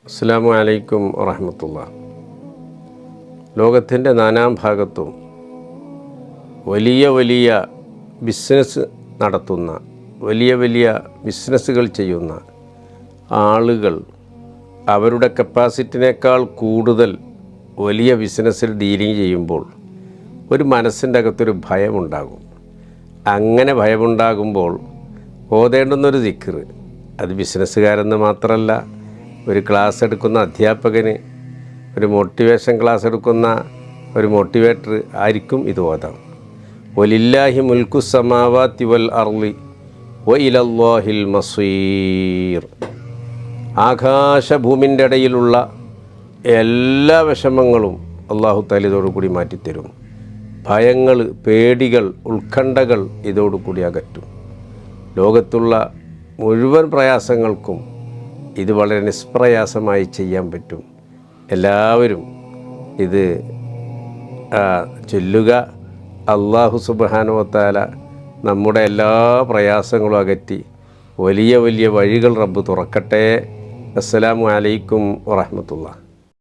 അസ്സലാമു അലൈക്കും വറഹ്മത്തുള്ളാഹി. ലോകത്തിൻ്റെ നാനാഭാഗത്തും വലിയ വലിയ ബിസിനസ് നടത്തുന്ന, വലിയ വലിയ ബിസിനസ്സുകൾ ചെയ്യുന്ന ആളുകൾ അവരുടെ കപ്പാസിറ്റിനേക്കാൾ കൂടുതൽ വലിയ ബിസിനസ്സിൽ ഡീലിങ് ചെയ്യുമ്പോൾ ഒരു മനസ്സിൻ്റെ അകത്തൊരു ഭയമുണ്ടാകും. അങ്ങനെ ഭയമുണ്ടാകുമ്പോൾ ഓതേണ്ടുന്നൊരു ദിക്ർ, അത് ബിസിനസ്സുകാരെന്ന് മാത്രമല്ല, ഒരു ക്ലാസ് എടുക്കുന്ന അധ്യാപകന്, ഒരു മോട്ടിവേഷൻ ക്ലാസ് എടുക്കുന്ന ഒരു മോട്ടിവേറ്റർ ആയിരിക്കും ഇത് ഓതാം. വലില്ലാഹി മുൽക്കു സമാവാതി വൽ അർളി വ ഇലല്ലാഹിൽ മസീർ. ആകാശഭൂമിൻ്റെ ഇടയിലുള്ള എല്ലാ വിഷമങ്ങളും അല്ലാഹു തആല ഇതോടുകൂടി മാറ്റിത്തരും. ഭയങ്ങൾ, പേടികൾ, ഉത്കണ്ഠകൾ ഇതോടുകൂടി അകറ്റും. ലോകത്തുള്ള മുഴുവൻ പ്രയാസങ്ങൾക്കും ഇത് വളരെ നിഷ്പ്രയാസമായി ചെയ്യാൻ പറ്റും. എല്ലാവരും ഇത് ചൊല്ലുക. അല്ലാഹു സുബ്ഹാനഹു വ തആല നമ്മുടെ എല്ലാ പ്രയാസങ്ങളും അകറ്റി വലിയ വലിയ വഴികൾ റബ്ബ് തുറക്കട്ടെ. അസ്സലാമു അലൈക്കും വറഹ്മത്തുള്ളാഹി.